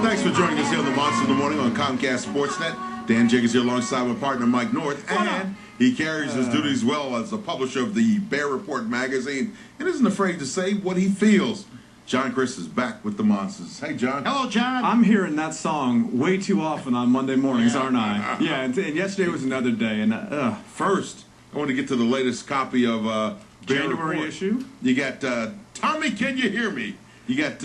Thanks for joining us here on the Monster in the Morning on Comcast SportsNet. Dan Jiggetts here alongside my partner Mike North, and he carries his duties well as the publisher of the Bear Report magazine and isn't afraid to say what he feels. John Crist is back with the Monsters. Hey, John. Hello, John. I'm hearing that song way too often on Monday mornings, aren't I? Yeah, and yesterday was another day. And first, I want to get to the latest copy of Bear January Report. issue. You got Tommy, Can You Hear Me? You got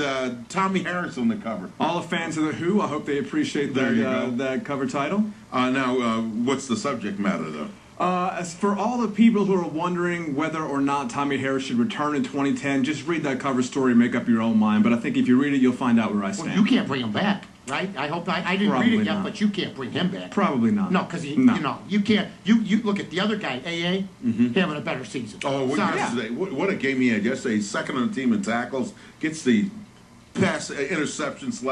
Tommy Harris on the cover. All the fans of The Who, I hope they appreciate that cover title. Now, what's the subject matter, though? As for all the people who are wondering whether or not Tommy Harris should return in 2010, just read that cover story and make up your own mind. But I think if you read it, you'll find out where I stand. Well, you can't bring him back, right? I hope I didn't Probably read it yet, not. but you can't bring him back. Probably not. No, because you can't. You look at the other guy, AA, having a better season. Oh, what a game he had yesterday. Second on the team in tackles, gets the pass interception /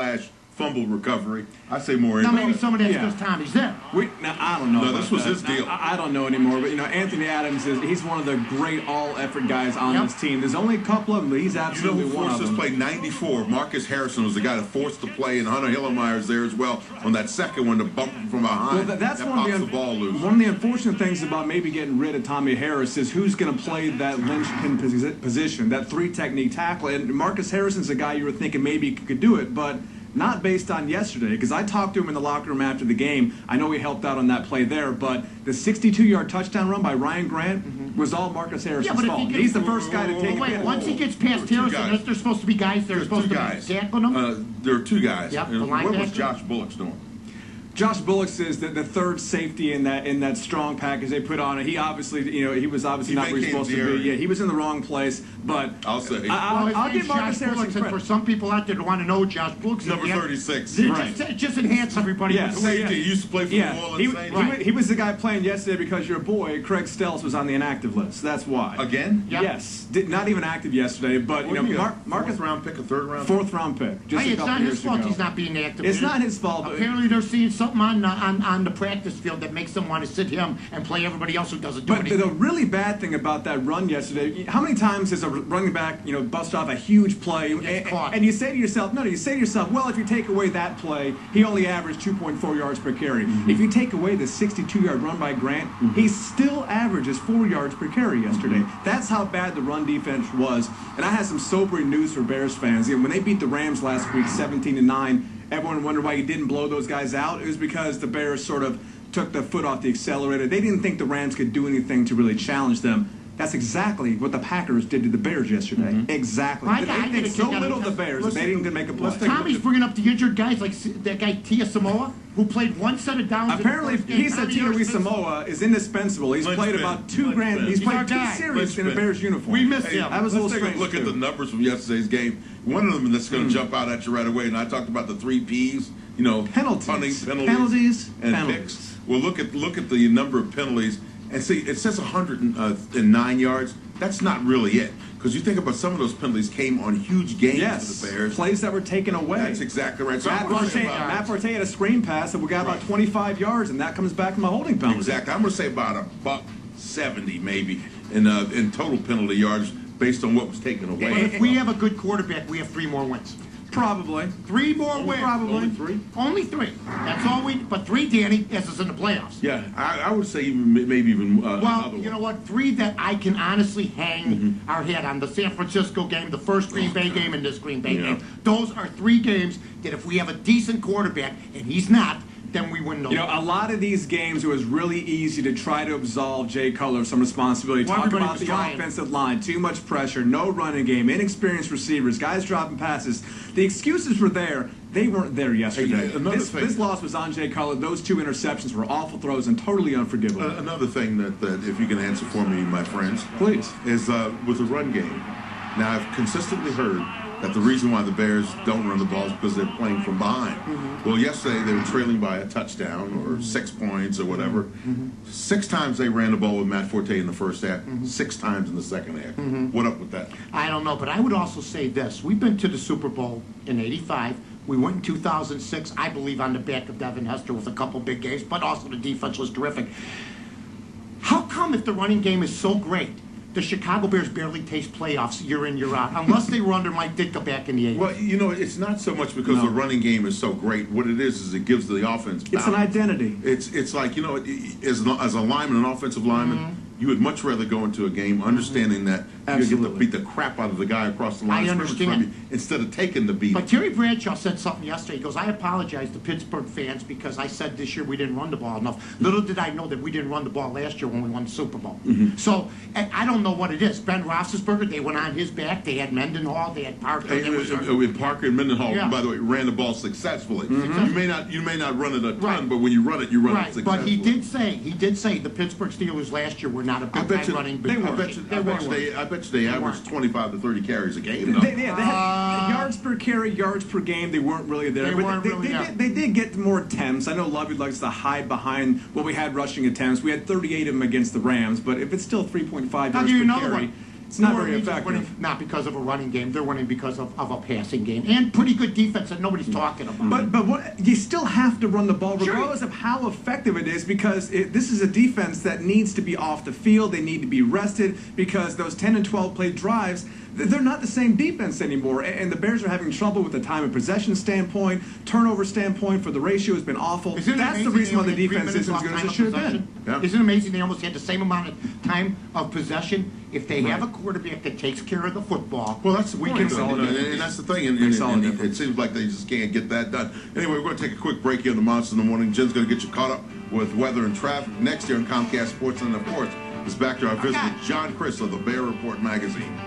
fumble recovery. I say more. Now maybe some of that's because Tommy's there. Now I don't know. No, this was his deal. I don't know anymore. But Anthony Adams he's one of the great all-effort guys on this team. There's only a couple of them, but he's absolutely one of them. Forced us play 94. Marcus Harrison was the guy that forced the play, and Hunter Hillemeyer's there as well on that second one to bump him from behind. Well, that's one of the unfortunate things about maybe getting rid of Tommy Harris is who's going to play that linchpin position, that three-technique tackle. And Marcus Harrison's a guy you were thinking maybe he could do it, but not based on yesterday, because I talked to him in the locker room after the game. I know he helped out on that play there, but the 62-yard touchdown run by Ryan Grant was all Marcus Harrison's fault. He's the first guy to take it. Once he gets past Harrison, there's supposed to be guys that are supposed to be tackling him. There are two guys. Yep, what was Josh Bullock's doing? Josh Bullock is the third safety in that strong package they put on it. He obviously, he was obviously not where he's supposed to be. Yeah, he was in the wrong place. But I'll say I'll give Marcus Harrison credit. For some people out there that want to know Josh Bullock, number 36. Just enhance everybody. Yeah, safety. He used to play for the New Orleans Saints. He was the guy playing yesterday because your boy Craig Stells was on the inactive list. That's why. Again? Yep. Yes, not even active yesterday. But Marcus, fourth round pick, a third round. Fourth round pick. Just it's not his fault he's not being active. It's not his fault. Apparently they're seeing something on the practice field that makes them want to sit him and play everybody else who doesn't do anything. But the really bad thing about that run yesterday, how many times has a running back, bust off a huge play, and you say to yourself, well, if you take away that play, he only averaged 2.4 yards per carry. If you take away the 62-yard run by Grant, he still averages 4 yards per carry yesterday. That's how bad the run defense was. And I had some sobering news for Bears fans. When they beat the Rams last week, 17-9, everyone wondered why he didn't blow those guys out. It was because the Bears sort of took the foot off the accelerator. They didn't think the Rams could do anything to really challenge them. That's exactly what the Packers did to the Bears yesterday. Exactly. They think so little of the Bears that they didn't make a play. Tommy's bringing up the injured guys like that guy Tia Samoa, who played one set of downs. Apparently, he said Tia Samoa is indispensable. He's played about He's played 2 series in a Bears uniform. We missed him. That was a little strange. Let's take a look at the numbers from yesterday's game. One of them that's going to jump out at you right away, and I talked about the 3 Ps. Penalties, penalties, and picks. Well, look at the number of penalties. And see, it says 109 yards. That's not really it. Because you think about some of those penalties came on huge games for the Bears. Plays that were taken away. That's exactly right. So Matt Forte had a screen pass that we got about 25 yards, and that comes back from a holding penalty. Exactly. I'm going to say about $170 maybe in total penalty yards based on what was taken away. But if we have a good quarterback, we have 3 more wins. Probably. 3 more wins. Probably. Only 3? Only 3. That's all but 3, Danny, as is in the playoffs. Yeah, I would say maybe even well, you know what? 3 that I can honestly hang our head on. The San Francisco game, the first Green Bay game, and this Green Bay game. Those are 3 games that if we have a decent quarterback, and he's not, then we win those. A lot of these games, it was really easy to try to absolve Jay Cutler of some responsibility. Talk about the offensive line, too much pressure, no running game, inexperienced receivers, guys dropping passes. The excuses were there. They weren't there yesterday. This loss was on Jay Cutler. Those 2 interceptions were awful throws and totally unforgivable. Another thing that if you can answer for me, my friends, please, is with the run game. Now, I've consistently heard that the reason why the Bears don't run the ball is because they're playing from behind. Well, yesterday they were trailing by a touchdown or 6 points or whatever. 6 times they ran the ball with Matt Forte in the first half, 6 times in the second half. What up with that? I don't know, but I would also say this. We've been to the Super Bowl in '85. We went in 2006, I believe, on the back of Devin Hester with a couple big games, but also the defense was terrific. How come if the running game is so great the Chicago Bears barely taste playoffs year in, year out, unless they were under Mike Ditka back in the 80s. Well, you know, it's not so much because the running game is so great. What it is it gives the offense balance. It's an identity. It's like, you know, as a lineman, an offensive lineman, you would much rather go into a game understanding that you're going to get to beat the crap out of the guy across the line I understand. instead of taking the beat. But Terry Bradshaw said something yesterday. He goes, I apologize to Pittsburgh fans because I said this year we didn't run the ball enough. Little did I know that we didn't run the ball last year when we won the Super Bowl. So I don't know what it is. Ben Roethlisberger, they went on his back. They had Mendenhall. They had Parker. Parker and Mendenhall, by the way, ran the ball successfully. You may not run it a ton, but when you run it, you run it successfully. But he did say the Pittsburgh Steelers last year were not a big time running. I bet you they averaged 25 to 30 carries a game. They had yards per carry, yards per game. They weren't really there. They did get more attempts. I know Lovey likes to hide behind what we had rushing attempts. We had 38 of them against the Rams, but if it's still 3.5 yards per carry, it's not very effective. Winning, not because of a running game. They're winning because of a passing game and pretty good defense that nobody's talking about. But what, you still have to run the ball regardless of how effective it is because this is a defense that needs to be off the field. They need to be rested because those 10 and 12 play drives, they're not the same defense anymore. And the Bears are having trouble with the time of possession standpoint, turnover standpoint, for the ratio has been awful. That's the reason why the defense isn't as good as it should have been. Yeah. Isn't it amazing they almost had the same amount of time of possession? If they have a quarterback that takes care of the football, well, that's the point. And that's the thing. And it seems like they just can't get that done. Anyway, we're going to take a quick break here on the Monster in the Morning. Jen's going to get you caught up with weather and traffic next year on Comcast SportsNet. And of course, it's back to our visit with John Crist of the Bear Report magazine.